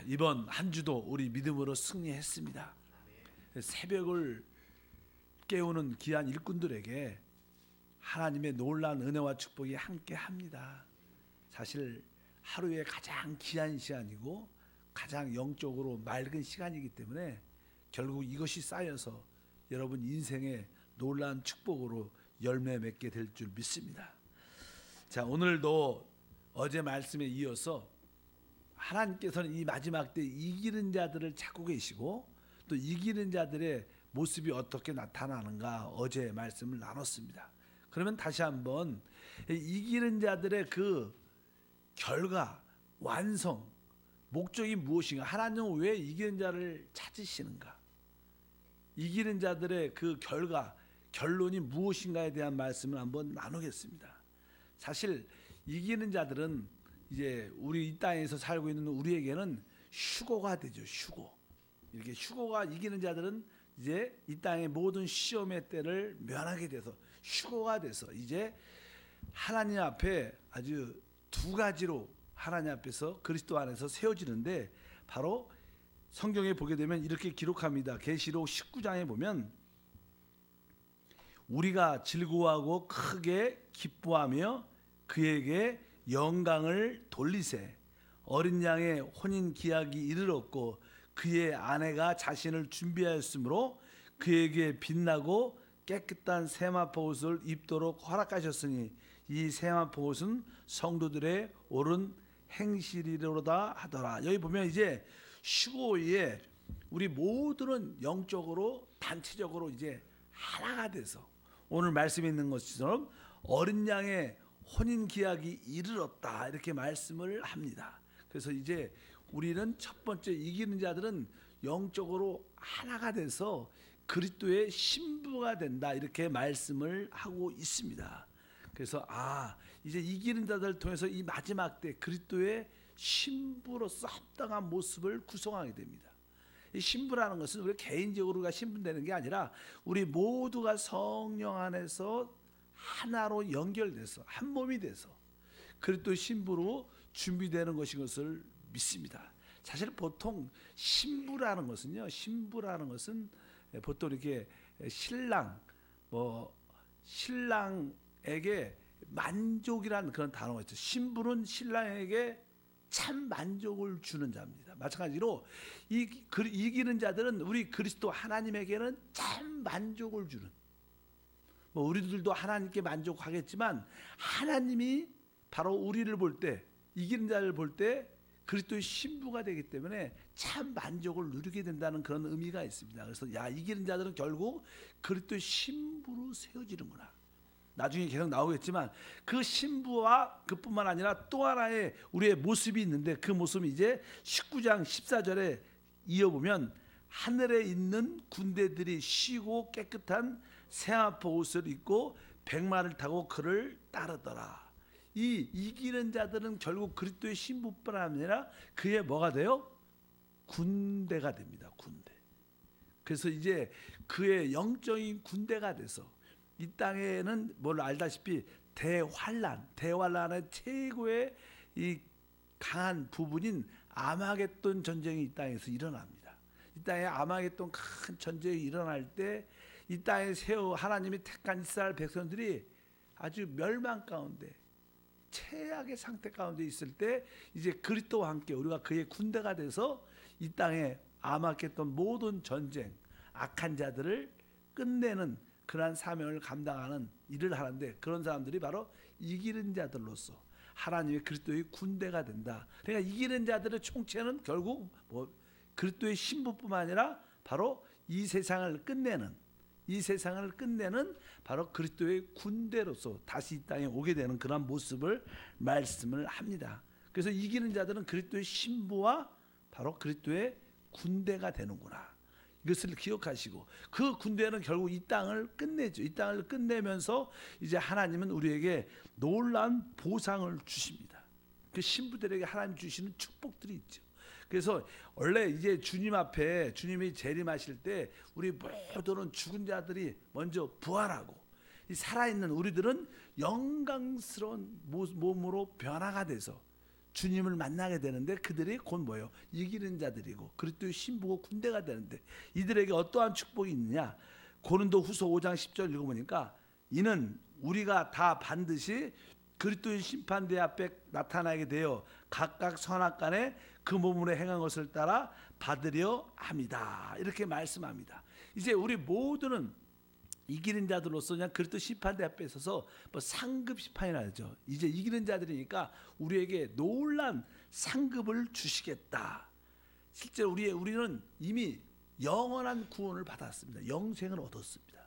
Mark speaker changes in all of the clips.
Speaker 1: 이번 한 주도 우리 믿음으로 승리했습니다. 새벽을 깨우는 귀한 일꾼들에게 하나님의 놀라운 은혜와 축복이 함께합니다. 사실 하루의 가장 귀한 시간이고 가장 영적으로 맑은 시간이기 때문에 결국 이것이 쌓여서 여러분 인생의 놀라운 축복으로 열매 맺게 될 줄 믿습니다. 자, 오늘도 어제 말씀에 이어서 하나님께서는 이 마지막 때 이기는 자들을 찾고 계시고 또 이기는 자들의 모습이 어떻게 나타나는가 어제 말씀을 나눴습니다. 그러면 다시 한번 이기는 자들의 그 결과, 완성, 목적이 무엇인가? 하나님은 왜 이기는 자를 찾으시는가? 이기는 자들의 그 결과, 결론이 무엇인가에 대한 말씀을 한번 나누겠습니다. 사실 이기는 자들은 이제 우리 이 땅에서 살고 있는 우리에게는 휴거가 되죠. 휴거. 이렇게 휴거가 이기는 자들은 이제 이 땅의 모든 시험의 때를 면하게 돼서 휴거가 돼서 이제 하나님 앞에 아주 두 가지로 하나님 앞에서 그리스도 안에서 세워지는데 바로 성경에 보게 되면 이렇게 기록합니다. 계시록 19장에 보면 우리가 즐거워하고 크게 기뻐하며 그에게 영광을 돌리세. 어린 양의 혼인 기약이 이르렀고 그의 아내가 자신을 준비하였으므로 그에게 빛나고 깨끗한 세마포 옷을 입도록 허락하셨으니 이 세마포 옷은 성도들의 옳은 행실이로다 하더라. 여기 보면 이제 휴거에 우리 모두는 영적으로 단체적으로 이제 하나가 돼서 오늘 말씀에 있는 것처럼 어린 양의 혼인 기약이 이르렀다 이렇게 말씀을 합니다. 그래서 이제 우리는 첫 번째 이기는 자들은 영적으로 하나가 돼서 그리스도의 신부가 된다 이렇게 말씀을 하고 있습니다. 그래서 이제 이기는 자들을 통해서 이 마지막 때 그리스도의 신부로서 합당한 모습을 구성하게 됩니다. 이 신부라는 것은 우리 개인적으로가 신분되는 게 아니라 우리 모두가 성령 안에서 하나로 연결돼서 한 몸이 돼서 그리스도 신부로 준비되는 것인 것을 믿습니다. 사실 보통 신부라는 것은요, 신부라는 것은 보통 이렇게 신랑에게 만족이라는 그런 단어가 있죠. 신부는 신랑에게 참 만족을 주는 자입니다. 마찬가지로 이기는 자들은 우리 그리스도 하나님에게는 참 만족을 주는. 우리들도 하나님께 만족하겠지만 하나님이 바로 우리를 볼 때 이기는 자를 볼 때 그리스도의 신부가 되기 때문에 참 만족을 누리게 된다는 그런 의미가 있습니다. 그래서 이기는 자들은 결국 그리스도의 신부로 세워지는구나. 나중에 계속 나오겠지만 그 신부와 그뿐만 아니라 또 하나의 우리의 모습이 있는데 그 모습이 이제 19장 14절에 이어보면 하늘에 있는 군대들이 쉬고 깨끗한 세마포 옷을 입고 백마를 타고 그를 따르더라. 이 이기는 자들은 결국 그리스도의 신부뿐 아니라 그의 뭐가 돼요? 군대가 됩니다. 군대. 그래서 이제 그의 영적인 군대가 돼서 이 땅에는 뭘 알다시피 대환란의 최고의 이 강한 부분인 아마겟돈 전쟁이 이 땅에서 일어납니다. 이 땅에 아마겟돈 큰 전쟁이 일어날 때 이 땅에 하나님이 택한 이스라엘 백성들이 아주 멸망 가운데 최악의 상태 가운데 있을 때 이제 그리스도와 함께 우리가 그의 군대가 돼서 이 땅에 아마겟돈 모든 전쟁 악한 자들을 끝내는 그러한 사명을 감당하는 일을 하는데 그런 사람들이 바로 이기는 자들로서 하나님의 그리스도의 군대가 된다. 그러니까 이기는 자들의 총체는 결국 그리스도의 신부뿐만 아니라 바로 이 세상을 끝내는 바로 그리스도의 군대로서 다시 이 땅에 오게 되는 그런 모습을 말씀을 합니다. 그래서 이기는 자들은 그리스도의 신부와 바로 그리스도의 군대가 되는구나. 이것을 기억하시고 그 군대는 결국 이 땅을 끝내죠. 이 땅을 끝내면서 이제 하나님은 우리에게 놀라운 보상을 주십니다. 그 신부들에게 하나님 주시는 축복들이 있죠. 그래서 원래 이제 주님 앞에 주님이 재림하실 때 우리 모두는 죽은 자들이 먼저 부활하고 이 살아있는 우리들은 영광스러운 몸으로 변화가 돼서 주님을 만나게 되는데 그들이 곧 뭐예요? 이기는 자들이고 그리스도의 신부고 군대가 되는데 이들에게 어떠한 축복이 있느냐? 고린도후서 5장 10절 읽어보니까 이는 우리가 다 반드시 그리스도의 심판대 앞에 나타나게 되어 각각 선악간에 그 몸으로 행한 것을 따라 받으려 합니다. 이렇게 말씀합니다. 이제 우리 모두는 이기는 자들로서 그냥 그리스도 심판대 앞에 서서 뭐 상급 심판이라 하죠. 이제 이기는 자들이니까 우리에게 놀란 상급을 주시겠다. 실제 우리는 이미 영원한 구원을 받았습니다. 영생을 얻었습니다.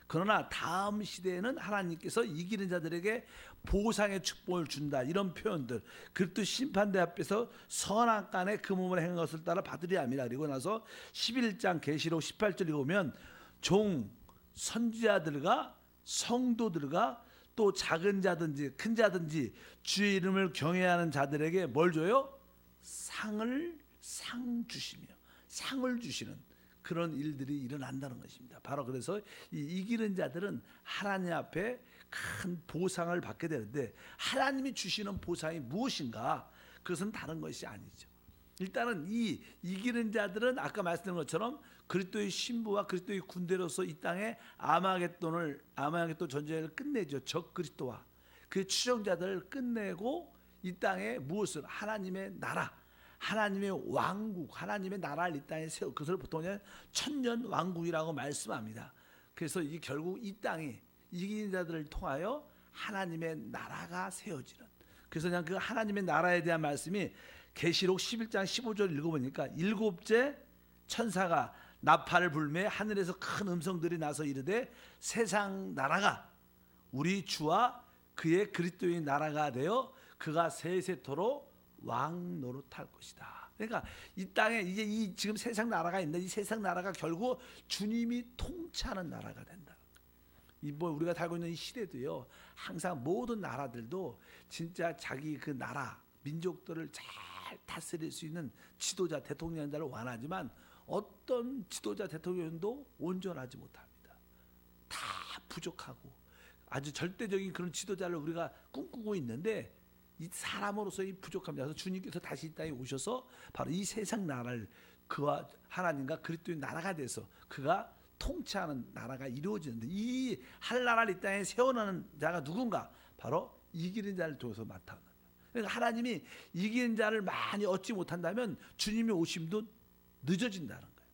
Speaker 1: 그러나 다음 시대에는 하나님께서 이기는 자들에게 보상의 축복을 준다. 이런 표현들. 그리스도 심판대 앞에서 선악간에 그 몸을 행한 것을 따라 받으려 합니다. 그리고 나서 11장 계시록 18절에 보면 종 선지자들과 성도들과 또 작은 자든지 큰 자든지 주의 이름을 경외하는 자들에게 뭘 줘요? 상을 주시는 그런 일들이 일어난다는 것입니다. 바로 그래서 이기는 자들은 하나님 앞에 큰 보상을 받게 되는데 하나님이 주시는 보상이 무엇인가? 그것은 다른 것이 아니죠. 일단은 이 이기는 자들은 아까 말씀드린 것처럼 그리스도의 신부와 그리스도의 군대로서 이 땅에 아마겟돈 전쟁을 끝내죠. 적 그리스도와 그 추종자들을 끝내고 이 땅에 무엇을? 하나님의 나라, 하나님의 왕국, 하나님의 나라를 이 땅에 세우. 그것을 보통 천년 왕국이라고 말씀합니다. 그래서 이 결국 이 땅에 이기는 자들을 통하여 하나님의 나라가 세워지는. 그래서 그냥 그 하나님의 나라에 대한 말씀이 계시록 11장 15절 읽어보니까 일곱째 천사가 나팔을 불매 하늘에서 큰 음성들이 나서 이르되 세상 나라가 우리 주와 그의 그리스도의 나라가 되어 그가 세세토록 왕 노릇할 것이다. 그러니까 이 땅에 이제 이 지금 세상 나라가 있는데 이 세상 나라가 결국 주님이 통치하는 나라가 된다. 이 뭐 우리가 살고 있는 이 시대도요. 항상 모든 나라들도 진짜 자기 그 나라 민족들을 잘 다스릴 수 있는 지도자 대통령자를 원하지만 어떤 지도자 대통령도 온전하지 못합니다. 다 부족하고 아주 절대적인 그런 지도자를 우리가 꿈꾸고 있는데 이 사람으로서 이 부족합니다. 그래서 주님께서 다시 이 땅에 오셔서 바로 이 세상 나라를 그와 하나님과 그리스도의 나라가 돼서 그가 통치하는 나라가 이루어지는데 이 할 나라를 이 땅에 세워나는 자가 누군가? 바로 이기는 자를 통해서 나타납니다. 그러니까 하나님이 이기는 자를 많이 얻지 못한다면 주님의 오심도 늦어진다는 거예요.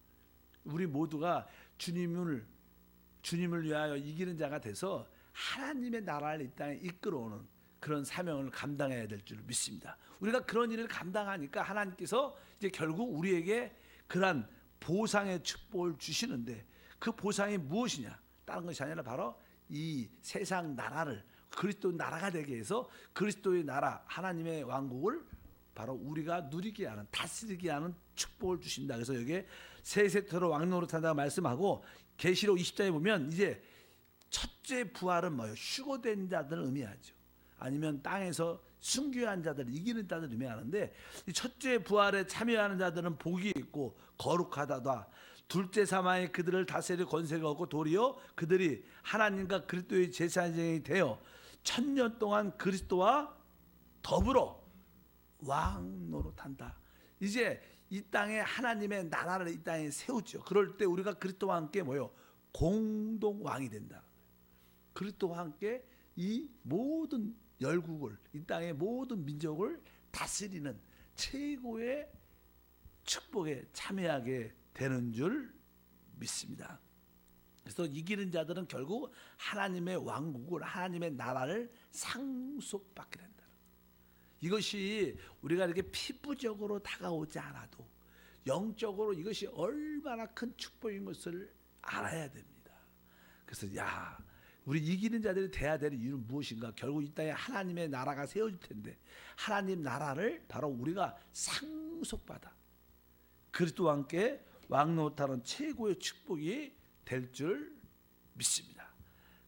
Speaker 1: 우리 모두가 주님을 위하여 이기는 자가 돼서 하나님의 나라를 이 땅에 이끌어오는 그런 사명을 감당해야 될 줄 믿습니다. 우리가 그런 일을 감당하니까 하나님께서 이제 결국 우리에게 그러한 보상의 축복을 주시는데 그 보상이 무엇이냐? 다른 것이 아니라 바로 이 세상 나라를 그리스도 나라가 되게 해서 그리스도의 나라 하나님의 왕국을 바로 우리가 누리게 하는 다스리게 하는 축복을 주신다. 그래서 여기에 세세토록 왕노릇한다고 말씀하고 계시록 20장에 보면 이제 첫째 부활은 뭐예요? 휴거된 자들을 의미하죠. 아니면 땅에서 순교한 자들, 이기는 자들을 의미하는데 이 첫째 부활에 참여하는 자들은 복이 있고 거룩하다다. 둘째 사망에 그들을 다스릴 권세가 없고 도리어 그들이 하나님과 그리스도의 제사장이 되어 천년 동안 그리스도와 더불어 왕 노릇한다. 이제 이 땅에 하나님의 나라를 이 땅에 세우죠. 그럴 때 우리가 그리스도와 함께 뭐요? 공동 왕이 된다. 그리스도와 함께 이 모든 열국을 이 땅의 모든 민족을 다스리는 최고의 축복에 참여하게 되는 줄 믿습니다. 그래서 이기는 자들은 결국 하나님의 왕국을 하나님의 나라를 상속받게 된다. 이것이 우리가 이렇게 피부적으로 다가오지 않아도 영적으로 이것이 얼마나 큰 축복인 것을 알아야 됩니다. 그래서 우리 이기는 자들이 돼야 될 이유는 무엇인가? 결국 이 땅에 하나님의 나라가 세워질 텐데 하나님 나라를 바로 우리가 상속받아 그리스도와 함께 왕노릇하는 최고의 축복이 될 줄 믿습니다.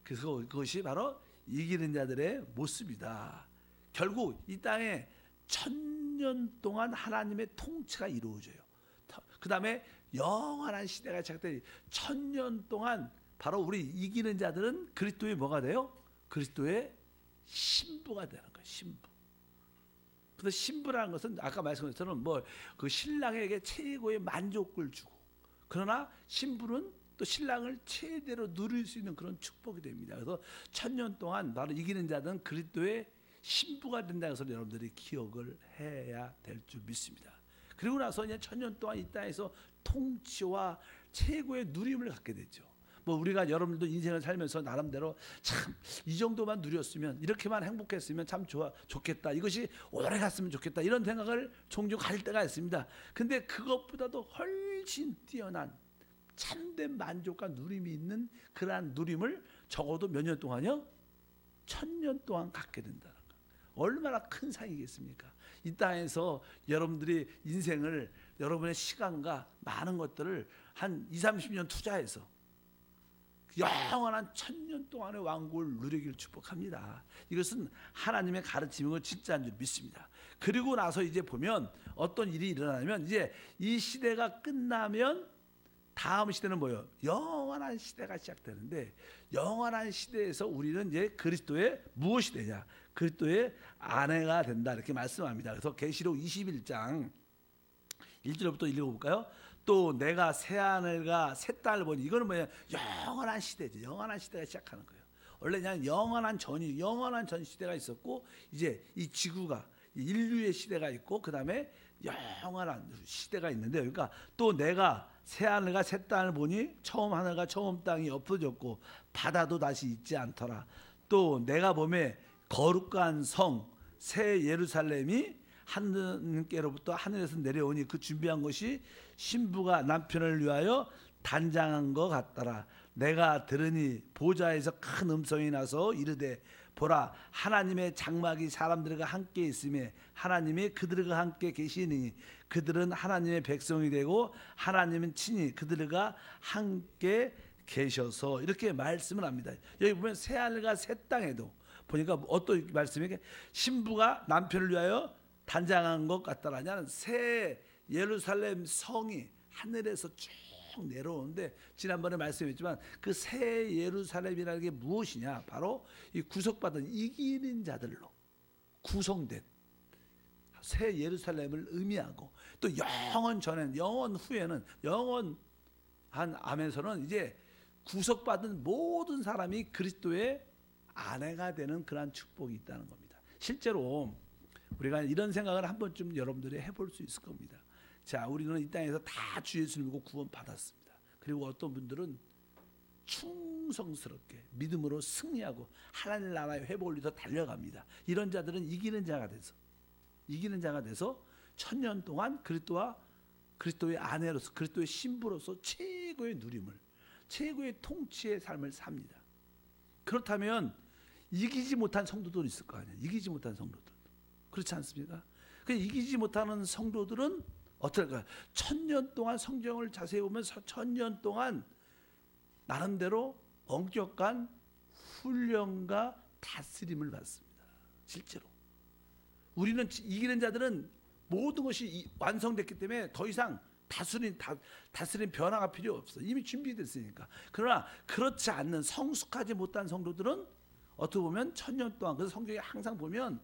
Speaker 1: 그래서 그것이 바로 이기는 자들의 모습이다. 결국 이 땅에 1000년 동안 하나님의 통치가 이루어져요. 그 다음에 영원한 시대가 시작되니 1000년 동안 바로 우리 이기는 자들은 그리스도의 뭐가 돼요? 그리스도의 신부가 되는 거예요. 신부. 그래서 신부라는 것은 아까 말씀드린 것처럼 뭐 그 신랑에게 최고의 만족을 주고, 그러나 신부는 또 신랑을 최대로 누릴 수 있는 그런 축복이 됩니다. 그래서 1000년 동안 바로 이기는 자는 그리스도의 신부가 된다는 것을 여러분들이 기억을 해야 될 줄 믿습니다. 그리고 나서 이제 1000년 동안 이 땅에서 통치와 최고의 누림을 갖게 되죠. 뭐 우리가 여러분들도 인생을 살면서 나름대로 참 이 정도만 누렸으면, 이렇게만 행복했으면 참 좋겠다, 이것이 오래 갔으면 좋겠다, 이런 생각을 종종 할 때가 있습니다. 근데 그것보다도 훨씬 뛰어난 참된 만족과 누림이 있는 그러한 누림을 적어도 몇 년 동안요? 1000년 동안 갖게 된다는 거. 얼마나 큰 상이겠습니까? 이 땅에서 여러분들이 인생을, 여러분의 시간과 많은 것들을 한 20-30년 투자해서 영원한 1000년 동안의 왕국을 누리기를 축복합니다. 이것은 하나님의 가르침인 진짜인 줄 믿습니다. 그리고 나서 이제 보면 어떤 일이 일어나면, 이제 이 시대가 끝나면 다음 시대는 뭐예요? 영원한 시대가 시작되는데, 영원한 시대에서 우리는 이제 그리스도의 무엇이 되냐? 그리스도의 아내가 된다, 이렇게 말씀합니다. 그래서 계시록 21장 1절부터 읽어볼까요? 또 내가 새 하늘과 새 땅을 보니, 이거는 뭐예요? 영원한 시대죠. 영원한 시대가 시작하는 거예요. 원래 그냥 영원한 전 시대가 있었고, 이제 이 지구가, 인류의 시대가 있고, 그 다음에 영원한 시대가 있는데, 그러니까 또 내가 새 하늘과 새 땅을 보니 처음 하늘과 처음 땅이 엎어졌고 바다도 다시 있지 않더라. 또 내가 보매 거룩한 성 새 예루살렘이 하느님께로부터 하늘에서 내려오니 그 준비한 것이 신부가 남편을 위하여 단장한 것 같더라. 내가 들으니 보좌에서 큰 음성이 나서 이르되 보라, 하나님의 장막이 사람들과 함께 있으며 하나님이 그들과 함께 계시니 그들은 하나님의 백성이 되고 하나님은 친히 그들과 함께 계셔서, 이렇게 말씀을 합니다. 여기 보면 새 하늘과 새 땅에도 보니까 어떤 말씀이게, 신부가 남편을 위하여 단장한 것 같다라냐는 새 예루살렘 성이 하늘에서 쭉 내려오는데, 지난번에 말씀했지만 그 새 예루살렘이라는 게 무엇이냐? 바로 이 구속받은 이기는 자들로 구성된 새 예루살렘을 의미하고, 또 영원 전엔, 영원 후에는, 영원한 암에서는 이제 구속받은 모든 사람이 그리스도의 아내가 되는 그러한 축복이 있다는 겁니다. 실제로 우리가 이런 생각을 한 번쯤 여러분들이 해볼 수 있을 겁니다. 자, 우리는 이 땅에서 다 주 예수를 믿고 구원 받았습니다. 그리고 어떤 분들은 충성스럽게 믿음으로 승리하고 하나님 나라의 회복을 위해서 달려갑니다. 이런 자들은 이기는 자가 돼서 1000년 동안 그리스도의 아내로서, 그리스도의 신부로서 최고의 누림을, 최고의 통치의 삶을 삽니다. 그렇다면 이기지 못한 성도들 있을 거 아니에요. 이기지 못한 성도들, 그렇지 않습니까? 그 이기지 못하는 성도들은 어떨까요? 1000년 동안 성경을 자세히 보면 1000년 동안 나름대로 엄격한 훈련과 다스림을 받습니다. 실제로 우리는, 이기는 자들은 모든 것이 완성됐기 때문에 더 이상 다스림 변화가 필요 없어. 이미 준비됐으니까. 그러나 그렇지 않는 성숙하지 못한 성도들은 어떻게 보면 1000년 동안, 그래서 성경에 항상 보면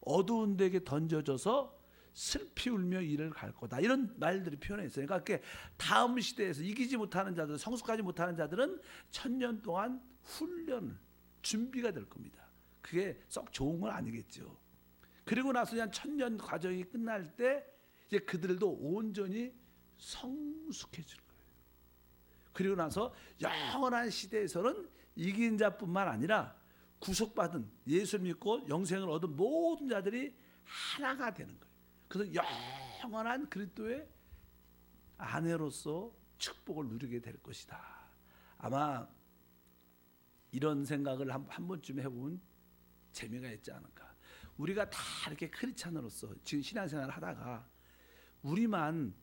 Speaker 1: 어두운 데게 던져져서 슬피 울며 이를 갈 거다, 이런 말들이 표현해 있어요. 그러니까 다음 시대에서 이기지 못하는 자들, 성숙하지 못하는 자들은 1000년 동안 훈련을, 준비가 될 겁니다. 그게 썩 좋은 건 아니겠죠. 그리고 나서 그냥 1000년 과정이 끝날 때 이제 그들도 온전히 성숙해질 거예요. 그리고 나서 영원한 시대에서는 이긴 자뿐만 아니라 구속받은, 예수를 믿고 영생을 얻은 모든 자들이 하나가 되는 거예요. 그래서 영원한 그리스도의 아내로서 축복을 누리게 될 것이다. 아마 이런 생각을 한 번쯤 해보면 재미가 있지 않을까. 우리가 다 이렇게 크리스찬으로서 지금 신앙생활을 하다가 우리만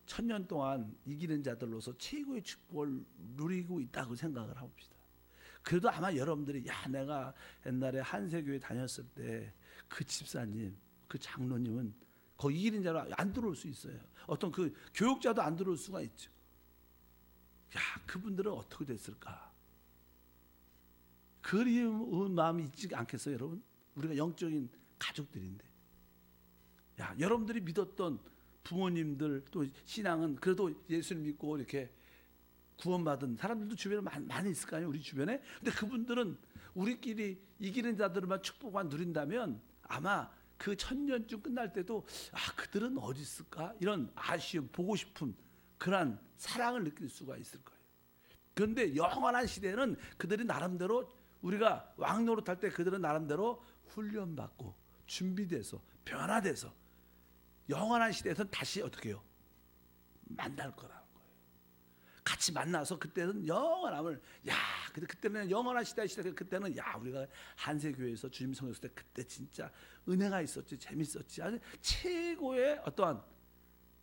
Speaker 1: 1000년 동안 이기는 자들로서 최고의 축복을 누리고 있다고 생각을 해봅시다. 그래도 아마 여러분들이, 야, 내가 옛날에 한세교회 다녔을 때 그 집사님, 그 장로님은 거기 이기는 자로 안 들어올 수 있어요. 어떤 그 교육자도 안 들어올 수가 있죠. 야, 그분들은 어떻게 됐을까? 그리운 마음이 있지 않겠어요, 여러분? 우리가 영적인 가족들인데. 야, 여러분들이 믿었던 부모님들 또 신앙은 그래도 예수를 믿고 이렇게 구원받은 사람들도 주변에 많이 있을 거 아니에요, 우리 주변에. 근데 그분들은 우리끼리 이기는 자들만 축복만 누린다면 아마 그 천년쯤 끝날 때도 그들은 어디 있을까? 이런 아쉬움, 보고 싶은 그런 사랑을 느낄 수가 있을 거예요. 그런데 영원한 시대는 그들이 나름대로, 우리가 왕노릇할 때 그들은 나름대로 훈련받고 준비돼서 변화돼서 영원한 시대에서는 다시 어떻게 해요? 만날 거라는 거예요. 같이 만나서 그때는 영원함을, 그때는 영원한 시대, 그때는 우리가 한세교회에서 주님 성했을 때 그때 진짜 은혜가 있었지, 재밌었지, 아주 최고의 어떠한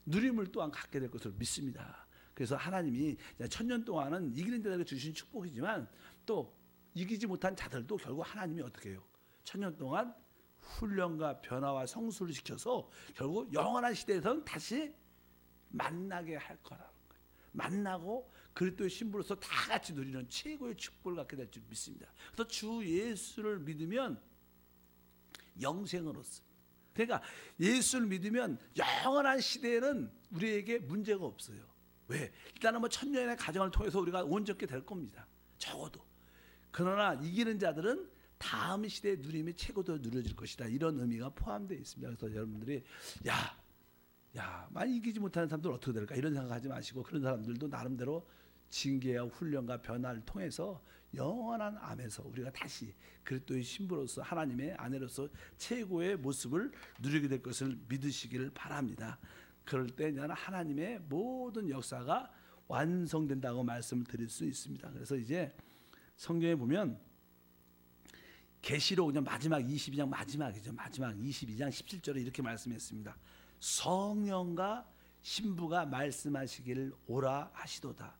Speaker 1: 누림을 또한 갖게 될 것을 믿습니다. 그래서 하나님이 천년 동안은 이기는 자들에게 주신 축복이지만 또 이기지 못한 자들도 결국 하나님이 어떻게 해요? 천년 동안 훈련과 변화와 성수를 시켜서 결국 영원한 시대에서는 다시 만나게 할 거라는 거예요. 만나고 그리스도의 신부로서 다 같이 누리는 최고의 축복을 갖게 될 줄 믿습니다. 그래서 주 예수를 믿으면 영생을 얻습니다. 그러니까 예수를 믿으면 영원한 시대에는 우리에게 문제가 없어요. 왜? 일단은 천년의 가정을 통해서 우리가 온전케 될 겁니다. 적어도. 그러나 이기는 자들은 다음 시대의 누림이 최고도 누려질 것이다. 이런 의미가 포함되어 있습니다. 그래서 여러분들이 많이 이기지 못하는 사람들은 어떻게 될까? 이런 생각하지 마시고, 그런 사람들도 나름대로 징계와 훈련과 변화를 통해서 영원한 암에서 우리가 다시 그리스도의 신부로서 하나님의 아내로서 최고의 모습을 누리게 될 것을 믿으시기를 바랍니다. 그럴 때 하나님의 모든 역사가 완성된다고 말씀을 드릴 수 있습니다. 그래서 이제 성경에 보면 계시록 마지막 22장 마지막이죠. 마지막 22장 17절에 이렇게 말씀했습니다. 성령과 신부가 말씀하시기를 오라 하시도다.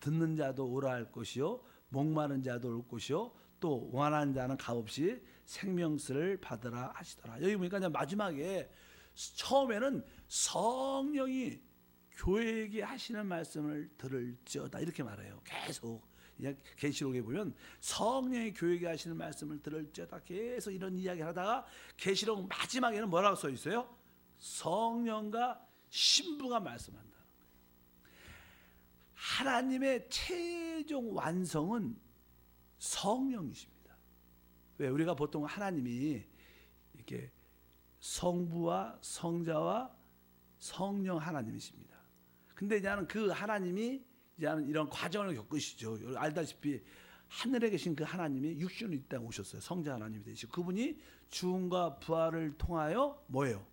Speaker 1: 듣는 자도 오라 할 것이요 목마른 자도 올 것이요 또 원하는 자는 값없이 생명수를 받으라 하시더라. 여기 보니까 마지막에 처음에는 성령이 교회에게 하시는 말씀을 들을지어다 이렇게 말해요. 계속 계시록에 보면 성령이 교회에게 하시는 말씀을 들을지어다 계속 이런 이야기를 하다가 계시록 마지막에는 뭐라고 써 있어요? 성령과 신부가 말씀한다는 거예요. 하나님의 최종 완성은 성령이십니다. 왜? 우리가 보통 하나님이 이렇게 성부와 성자와 성령 하나님이십니다. 근데 이제는 그 하나님이 이제는 이런 과정을 겪으시죠. 알다시피 하늘에 계신 그 하나님이 육신으로 이 땅에 오셨어요. 성자 하나님이 되시고 그분이 죽음과 부활을 통하여 뭐예요?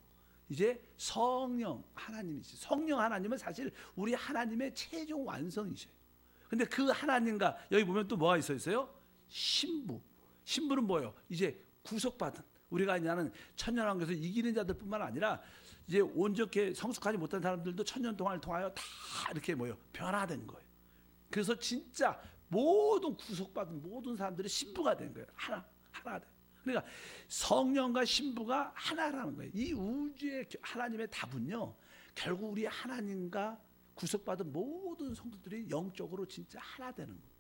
Speaker 1: 이제 성령 하나님이시. 성령 하나님은 사실 우리 하나님의 최종 완성이셔요. 근데 그 하나님과 여기 보면 또 뭐가 있어요? 신부. 신부는 뭐예요? 이제 구속받은, 우리가 이제는 천년왕국에서 이기는 자들뿐만 아니라 이제 온전히 성숙하지 못한 사람들도 천년 동안을 통하여 다 이렇게 변화된 거예요. 그래서 진짜 모든 구속받은 모든 사람들이 신부가 된 거예요. 하나 돼. 그러니까 성령과 신부가 하나라는 거예요. 이 우주의 하나님의 답은요, 결국 우리 하나님과 구속받은 모든 성도들이 영적으로 진짜 하나 되는 거예요.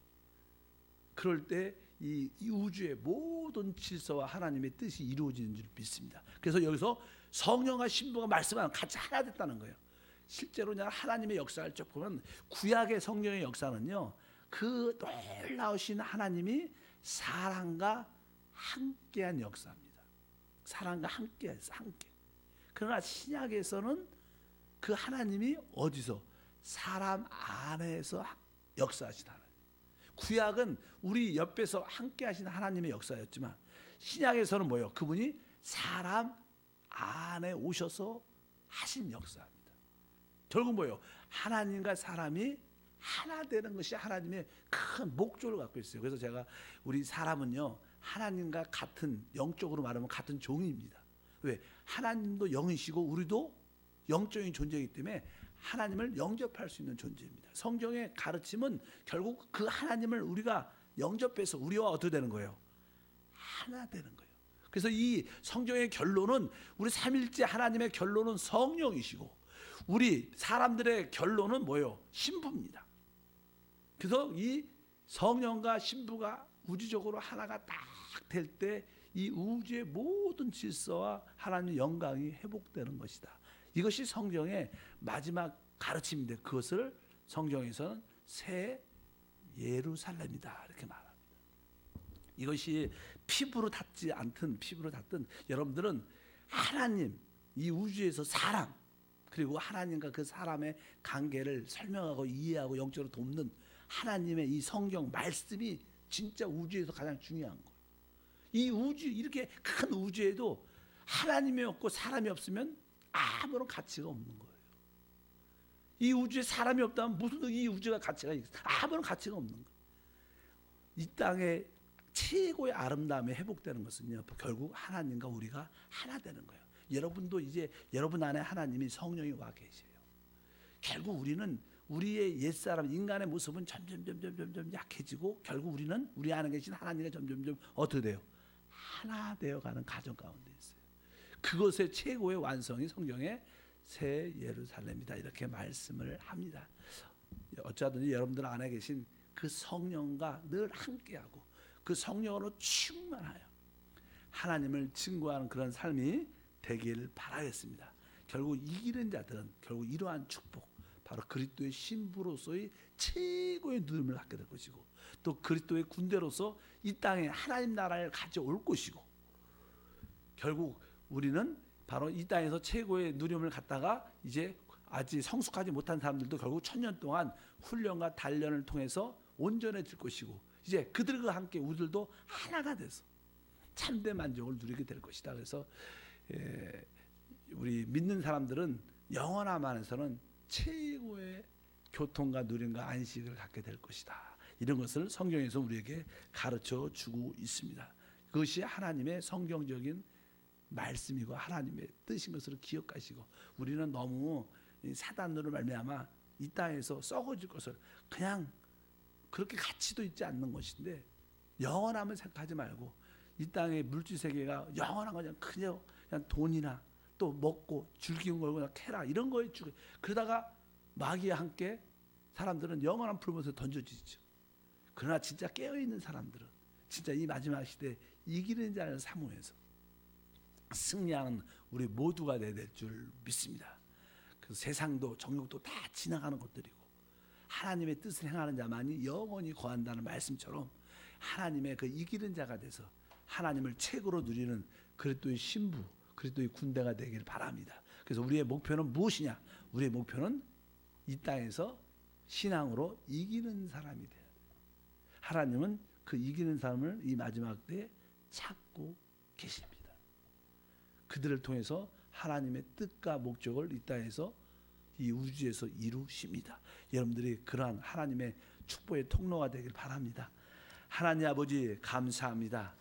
Speaker 1: 그럴 때 이 우주의 모든 질서와 하나님의 뜻이 이루어지는 줄 믿습니다. 그래서 여기서 성령과 신부가 말씀하는 같이 하나 됐다는 거예요. 실제로 하나님의 역사를 쭉 보면 구약의 성령의 역사는요, 그 놀라우신 하나님이 사람과 함께한 역사입니다. 사람과 함께했어, 함께. 그러나 신약에서는 그 하나님이 어디서? 사람 안에서 역사하신 하나님. 구약은 우리 옆에서 함께하신 하나님의 역사였지만 신약에서는 뭐예요? 그분이 사람 안에 오셔서 하신 역사입니다. 결국 뭐예요? 하나님과 사람이 하나 되는 것이 하나님의 큰 목적을 갖고 있어요. 그래서 제가 우리 사람은요, 하나님과 같은, 영적으로 말하면 같은 종입니다. 왜? 하나님도 영이시고 우리도 영적인 존재이기 때문에 하나님을 영접할 수 있는 존재입니다. 성경의 가르침은 결국 그 하나님을 우리가 영접해서 우리와 어떻게 되는 거예요? 하나 되는 거예요. 그래서 이 성경의 결론은, 우리 삼일째 하나님의 결론은 성령이시고 우리 사람들의 결론은 뭐예요? 신부입니다. 그래서 이 성령과 신부가 우주적으로 하나가 딱 될 때 이 우주의 모든 질서와 하나님의 영광이 회복되는 것이다. 이것이 성경의 마지막 가르침인데 그것을 성경에서는 새 예루살렘이다 이렇게 말합니다. 이것이 피부로 닿지 않든 피부로 닿든 여러분들은 하나님, 이 우주에서 사람, 그리고 하나님과 그 사람의 관계를 설명하고 이해하고 영적으로 돕는 하나님의 이 성경 말씀이 진짜 우주에서 가장 중요한 거예요. 이 우주, 이렇게 큰 우주에도 하나님이 없고 사람이 없으면 아무런 가치가 없는 거예요. 이 우주에 사람이 없다면 무슨 이 우주가 가치가 있어? 아무런 가치가 없는 거예요. 이 땅에 최고의 아름다움이 회복되는 것은요, 결국 하나님과 우리가 하나 되는 거예요. 여러분도 이제 여러분 안에 하나님이 성령이 와 계세요. 결국 우리는 우리의 옛사람 인간의 모습은 점점 약해지고 결국 우리는 우리 안에 계신 하나님과 점점 어떻게 돼요? 하나 되어가는 과정 가운데 있어요. 그것의 최고의 완성이 성경의 새 예루살렘이다 이렇게 말씀을 합니다. 어쩌든지 여러분들 안에 계신 그 성령과 늘 함께하고 그 성령으로 충만하여 하나님을 증거하는 그런 삶이 되길 바라겠습니다. 결국 이기는 자들은 결국 이러한 축복, 바로 그리스도의 신부로서의 최고의 누림을 갖게 될 것이고 또 그리스도의 군대로서 이 땅에 하나님 나라를 가져올 것이고 결국 우리는 바로 이 땅에서 최고의 누림을 갖다가 이제 아직 성숙하지 못한 사람들도 결국 1000년 동안 훈련과 단련을 통해서 온전해질 것이고 이제 그들과 함께 우리들도 하나가 돼서 참된 만족을 누리게 될 것이다. 그래서 우리 믿는 사람들은 영원함 안에서는 최고의 교통과 누림과 안식을 갖게 될 것이다. 이런 것을 성경에서 우리에게 가르쳐 주고 있습니다. 그것이 하나님의 성경적인 말씀이고 하나님의 뜻인 것을 기억하시고 우리는 너무 사단으로 말미암아 이 땅에서 썩어질 것을 그냥 그렇게 가치도 있지 않는 것인데 영원함을 생각하지 말고 이 땅의 물질 세계가 영원한 거 그냥 돈이나 또 먹고 즐기는 걸거나 캐라 이런 거에 죽어. 그러다가 마귀와 함께 사람들은 영원한 불못에 던져지죠. 그러나 진짜 깨어있는 사람들은 진짜 이 마지막 시대에 이기는 자를 사모해서 승리하는 우리 모두가 될 줄 믿습니다. 그 세상도 정욕도 다 지나가는 것들이고 하나님의 뜻을 행하는 자만이 영원히 거한다는 말씀처럼 하나님의 그 이기는 자가 돼서 하나님을 최고로 누리는 그리스도의 신부, 그리스도의 군대가 되길 바랍니다. 그래서 우리의 목표는 무엇이냐? 우리의 목표는 이 땅에서 신앙으로 이기는 사람이 돼야 돼요. 하나님은 그 이기는 사람을 이 마지막 때에 찾고 계십니다. 그들을 통해서 하나님의 뜻과 목적을 이 땅에서 이 우주에서 이루십니다. 여러분들이 그러한 하나님의 축복의 통로가 되길 바랍니다. 하나님 아버지 감사합니다.